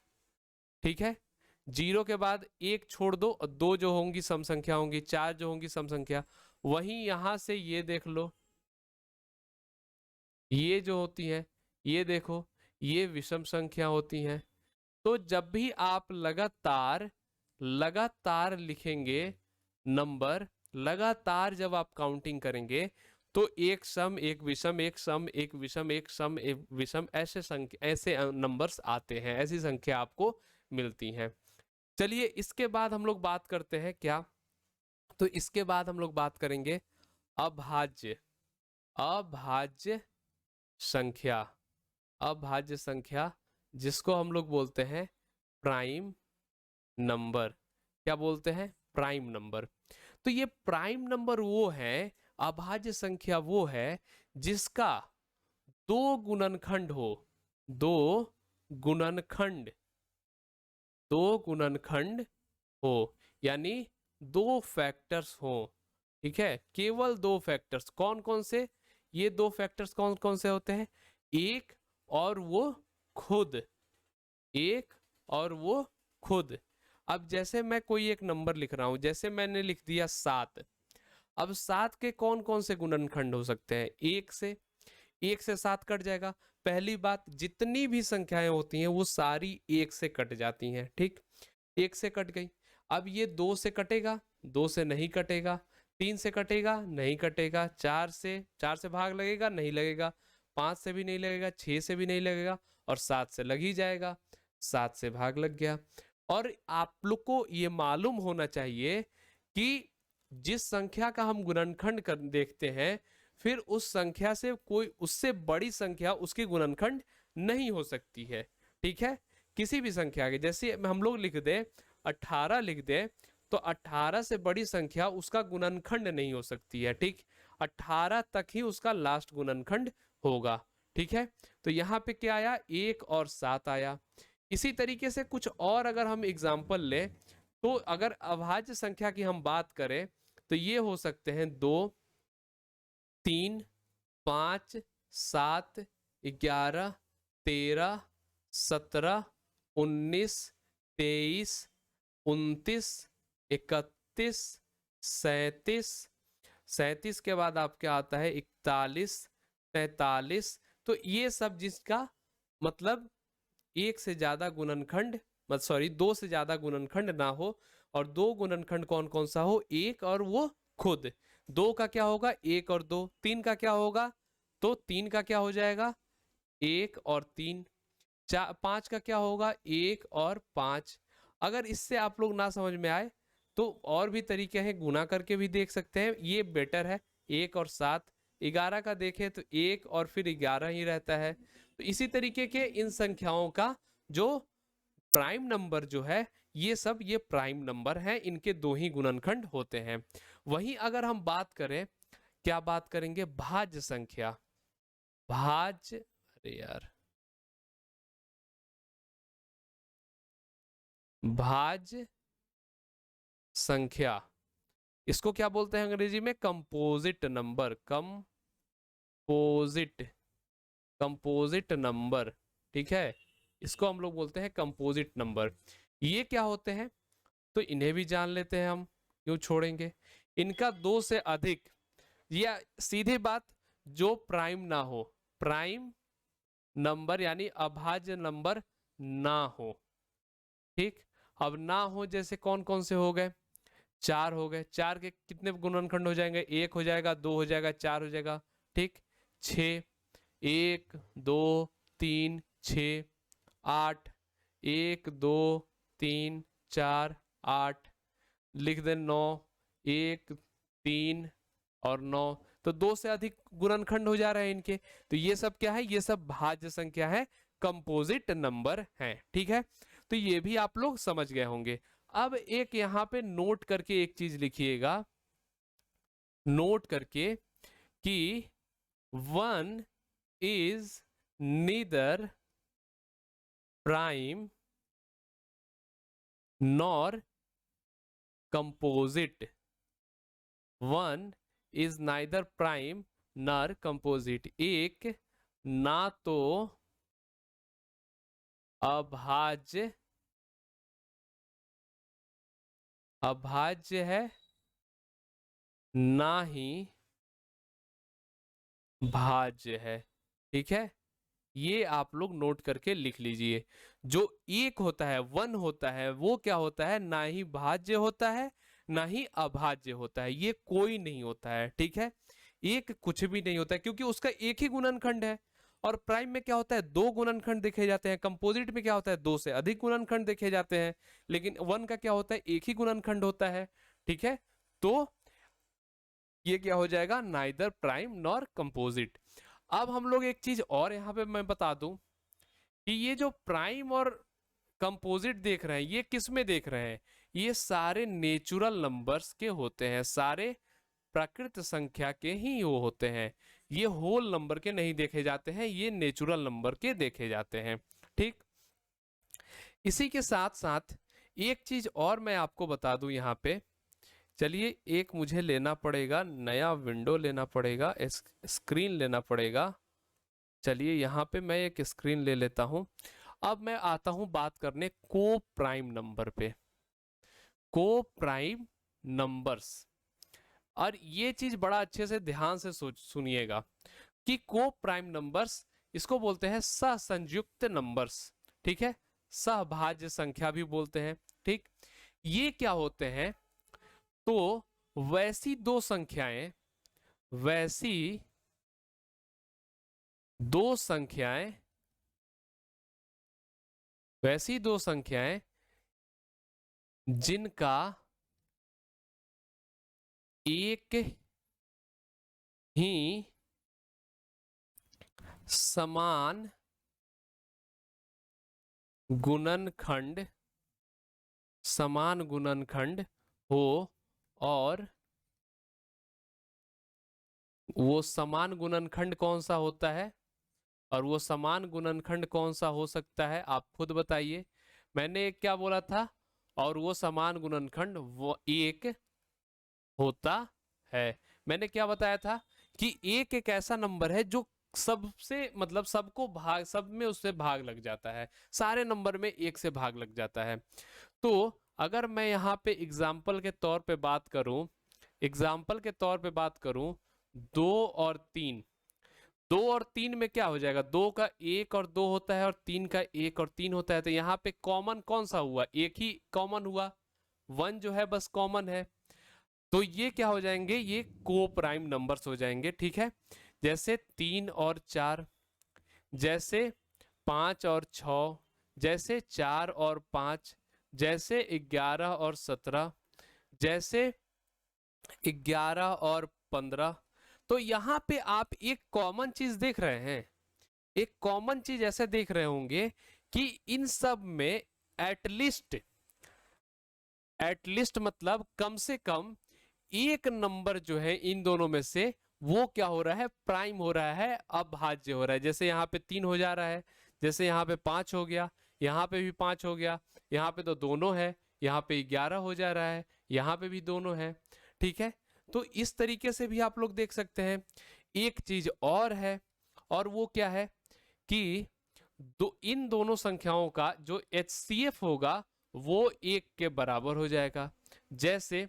ठीक है, 0 के बाद एक छोड़ दो और 2 जो होंगी सम संख्या होंगी, 4 जो होंगी सम संख्या। वहीं यहां से ये देख लो, ये जो होती है, ये देखो, ये विषम संख्या होती हैं। तो जब भी आप लगातार, लगातार लिखेंगे नंबर, लगातार जब आप काउंटिंग करेंगे, तो एक सम, एक विषम, एक सम, एक विषम, एक सम, एक विषम, ऐसे संख्या, ऐसे नंबर्स आते हैं, ऐसी संख्या आपको मिलती हैं। चलिए इसके बाद हम लोग बात करते हैं क्या, तो इसके बाद हम लोग बात करेंगे अभाज्य, अभाज्य संख्या, अभाज्य संख्या जिसको हम लोग बोलते हैं प्राइम नंबर। क्या बोलते हैं? Prime number. तो ये प्राइम नंबर वो है, अभाज्य संख्या वो है जिसका दो गुणनखंड हो, दो गुणनखंड, दो गुणनखंड हो, यानी दो फैक्टर्स हो। ठीक है, केवल दो फैक्टर्स। कौन कौन से? ये दो फैक्टर्स कौन कौन से होते हैं? एक और वो खुद, एक और वो खुद। अब जैसे मैं कोई एक नंबर लिख रहा हूं, जैसे मैंने लिख दिया 7। अब 7 के कौन कौन से गुणनखंड हो सकते हैं? एक से, एक से 7 कट जाएगा। पहली बात, जितनी भी संख्याएं होती हैं वो सारी एक से कट जाती हैं। ठीक, एक से कट गई। अब ये 2 से कटेगा? 2 से नहीं कटेगा। 3 से कटेगा? नहीं कटेगा। 4 से भाग लगेगा? नहीं लगेगा। 5 से भी नहीं लगेगा, 6 से भी नहीं लगेगा, और 7 से लग ही जाएगा। 7 से भाग लग गया। और आप लोग को ये मालूम होना चाहिए कि जिस संख्या का हम गुणनखंड कर देखते हैं, फिर उस संख्या से कोई उससे बड़ी संख्या उसकी गुणनखंड नहीं हो सकती है। ठीक है, किसी भी संख्या के, जैसे हम लोग लिख दे 18 लिख दे, तो 18 से बड़ी संख्या उसका गुणनखंड नहीं हो सकती है। ठीक, 18 तक ही उसका लास्ट गुणनखंड होगा। ठीक है, तो यहाँ पे क्या आया? 1 और 7 आया। इसी तरीके से कुछ और अगर हम एग्जाम्पल लें, तो अगर अभाज्य संख्या की हम बात करें तो ये हो सकते हैं 2, 3, 5, 7, 11, 13, 17, 19, 23, 29, 31, 37, 37 के बाद आपके आता है 41, 43। तो ये सब जिसका मतलब एक से ज्यादा गुणनखंड, मत सॉरी, 2 से ज्यादा गुणनखंड ना हो, और दो गुणनखंड कौन कौन सा हो? एक और वो खुद। 2 का क्या होगा? 1 और 2। 3 का क्या होगा? तो 3 का क्या हो जाएगा? 1 और 3। 5 का क्या होगा? 1 और 5। अगर इससे आप लोग ना समझ में आए तो और भी तरीके हैं, गुना करके भी देख सकते हैं, ये बेटर है। 1 और 7। 11 का देखें तो 1 और फिर 11 ही रहता है। तो इसी तरीके के इन संख्याओं का जो प्राइम नंबर जो है, ये सब ये प्राइम नंबर हैं, इनके दो ही गुणनखंड होते हैं। वहीं अगर हम बात करें, क्या बात करेंगे? भाज्य संख्या। भाज्य, अरे यार, भाज्य संख्या, इसको क्या बोलते हैं अंग्रेजी में? Composite number. Composite, composite number. ठीक है, इसको हम लोग बोलते हैं कंपोजिट नंबर। ये क्या होते हैं? तो इन्हें भी जान लेते हैं हम, क्यों छोड़ेंगे। इनका 2 से अधिक, या सीधी बात, जो प्राइम ना हो, प्राइम नंबर यानी अभाज्य नंबर ना हो। ठीक, अब ना हो जैसे कौन कौन से हो गए? 4 हो गए। 4 के कितने गुणनखंड हो जाएंगे? 1 हो जाएगा, 2 हो जाएगा, 4 हो जाएगा। ठीक, 6, 1, 2, 3, 6, 8, 1, 2, 3, 4, 8, लिख दें 9, 1, 3 और 9। तो 2 से अधिक गुणनखंड हो जा रहे हैं इनके। तो ये सब क्या है? ये सब भाज्य संख्या है, कंपोजिट नंबर है। ठीक है, तो ये भी आप लोग समझ गए होंगे। अब एक यहाँ पे नोट करके एक चीज लिखिएगा, नोट करके, कि 1 is neither prime nor composite. 1 is neither prime नर कंपोजिट। एक ना तो अभाज्य, अभाज्य है, ना ही भाज्य है। ठीक है, ये आप लोग नोट करके लिख लीजिए। जो एक होता है, 1 होता है, वो क्या होता है? ना ही भाज्य होता है, ना ही अभाज्य होता है, ये कोई नहीं होता है। ठीक है, एक कुछ भी नहीं होता है, क्योंकि उसका एक ही गुणनखंड है। और प्राइम में क्या होता है? 2 गुणनखंड देखे जाते हैं। कंपोजिट में क्या होता है? 2 से अधिक गुणनखंड देखे जाते हैं। लेकिन 1 का क्या होता है? एक ही गुणनखंड होता है। ठीक है, तो ये क्या हो जाएगा? Neither prime nor composite. अब हम लोग एक चीज और यहाँ पे मैं बता दूं, कि ये जो प्राइम और कंपोजिट देख रहे हैं ये किस में देख रहे हैं, ये सारे नेचुरल नंबर्स के होते हैं, सारे प्राकृत संख्या के ही वो होते हैं, ये होल नंबर के नहीं देखे जाते हैं, ये नेचुरल नंबर के देखे जाते हैं। ठीक, इसी के साथ साथ एक चीज और मैं आपको बता दूं यहाँ पे, चलिए एक मुझे लेना पड़ेगा, नया विंडो लेना पड़ेगा, स्क्रीन लेना पड़ेगा। चलिए यहाँ पे मैं एक स्क्रीन ले लेता हूं। अब मैं आता हूं बात करने को प्राइम नंबर पे, को प्राइम नंबर्स। और ये चीज बड़ा अच्छे से ध्यान से सुनिएगा कि को प्राइम नंबर्स इसको बोलते हैं सहसंयुक्त नंबर्स। ठीक है, सहभाज्य संख्या भी बोलते हैं। ठीक, ये क्या होते हैं, तो वैसी दो संख्याएं, वैसी दो संख्याएं, वैसी दो संख्याएं जिनका एक ही समान गुणनखंड, समान गुणनखंड हो, और वो समान गुणनखंड कौन सा होता है, और वो समान गुणनखंड कौन सा हो सकता है, आप खुद बताइए। मैंने क्या बोला था, और वो समान गुणनखंड वो एक होता है। मैंने क्या बताया था कि एक ऐसा नंबर है जो सबसे मतलब सबको भाग, सब में उससे भाग लग जाता है, सारे नंबर में एक से भाग लग जाता है। तो अगर मैं यहाँ पे एग्जाम्पल के तौर पे बात करूं, एग्जाम्पल के तौर पे बात करूं, 2 और 3, 2 और 3 में क्या हो जाएगा, 2 का 1 और 2 होता है, और 3 का 1 और 3 होता है। तो यहाँ पे कॉमन कौन सा हुआ, एक ही कॉमन हुआ, 1 जो है बस कॉमन है। तो ये क्या हो जाएंगे, ये को प्राइम नंबर्स हो जाएंगे। ठीक है, जैसे 3 और 4, जैसे 5 और 6, जैसे 4 और 5, जैसे 11 और 17, जैसे 11 और 15। तो यहाँ पे आप एक कॉमन चीज देख रहे हैं, एक कॉमन चीज ऐसे देख रहे होंगे कि इन सब में एटलीस्ट, एटलीस्ट मतलब कम से कम एक नंबर जो है इन दोनों में से वो क्या हो रहा है, प्राइम हो रहा है, अभाज्य हो रहा है। जैसे यहाँ पे 3 हो जा रहा है, जैसे यहाँ पे 5 हो गया, यहाँ पे भी 5 हो गया, यहाँ पे तो दोनों है, यहाँ पे 11 हो जा रहा है, यहाँ पे भी दोनों है। ठीक है, तो इस तरीके से भी आप लोग देख सकते हैं। एक चीज और है, और वो क्या है कि इन दोनों संख्याओं का जो HCF होगा वो 1 के बराबर हो जाएगा। जैसे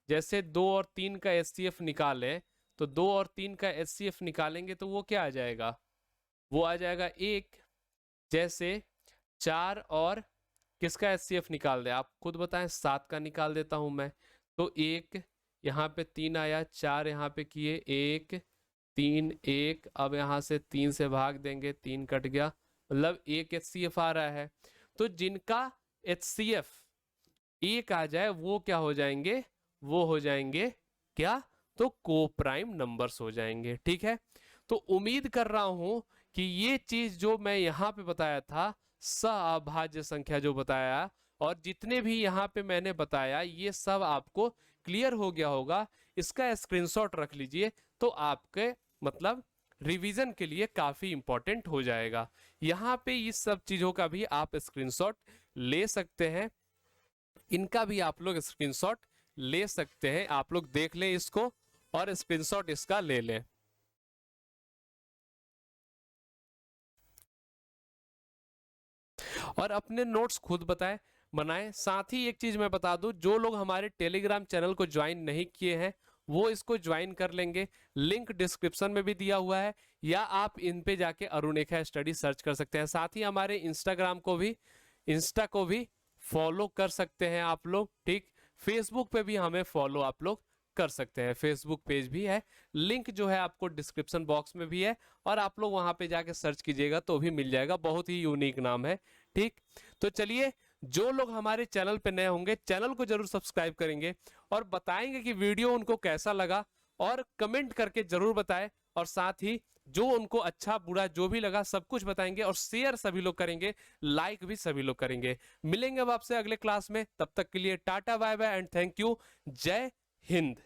जैसे 2 और 3 का HCF निकालें, तो 2 और 3 का HCF निकालेंगे तो वो क्या आ जाएगा, वो आ जाएगा 1। जैसे 4 और किसका HCF निकाल दे, आप खुद बताएं, 7 का निकाल देता हूं मैं, तो 1, यहाँ पे 3 आया, 4 यहाँ पे किए, 1 3 1, अब यहाँ से 3 से भाग देंगे, 3 कट गया, मतलब 1 HCF आ रहा है। तो जिनका HCF 1 आ जाए वो क्या हो जाएंगे, वो हो जाएंगे क्या, तो को प्राइम नंबर्स हो जाएंगे। ठीक है, तो उम्मीद कर रहा हूं कि ये चीज जो मैं यहाँ पे बताया था, सहअभाज्य संख्या जो बताया, और जितने भी यहाँ पे मैंने बताया, ये सब आपको क्लियर हो गया होगा। इसका स्क्रीनशॉट रख लीजिए, तो आपके मतलब रिवीजन के लिए काफी इंपॉर्टेंट हो जाएगा। यहाँ पे इस सब चीजों का भी आप स्क्रीनशॉट ले सकते हैं, इनका भी आप लोग स्क्रीनशॉट ले सकते हैं। आप लोग देख लें इसको और स्क्रीनशॉट इसका ले लें। और अपने नोट्स खुद बनाएं। साथ ही एक चीज मैं बता दूं, जो लोग हमारे टेलीग्राम चैनल को ज्वाइन नहीं किए हैं वो इसको ज्वाइन कर लेंगे, लिंक डिस्क्रिप्शन में भी दिया हुआ है, या आप इन पे जाके अरुणेखा स्टडी सर्च कर सकते हैं। साथ ही हमारे इंस्टाग्राम को भी, इंस्टा को भी फॉलो कर सकते हैं आप लोग। ठीक, फेसबुक पे भी हमें फॉलो आप लोग कर सकते हैं, फेसबुक पेज भी है, लिंक जो है आपको डिस्क्रिप्शन बॉक्स में भी है, और आप लोग वहां पे जाके सर्च कीजिएगा तो भी मिल जाएगा, बहुत ही यूनिक नाम है। ठीक, तो चलिए, जो लोग हमारे चैनल पे नए होंगे चैनल को जरूर सब्सक्राइब करेंगे, और बताएंगे कि वीडियो उनको कैसा लगा, और कमेंट करके जरूर बताएं और साथ ही जो उनको अच्छा बुरा जो भी लगा सब कुछ बताएंगे, और शेयर सभी लोग करेंगे, लाइक भी सभी लोग करेंगे। मिलेंगे अब आपसे अगले क्लास में, तब तक के लिए ta ta bye bye and thank you. जय हिंद।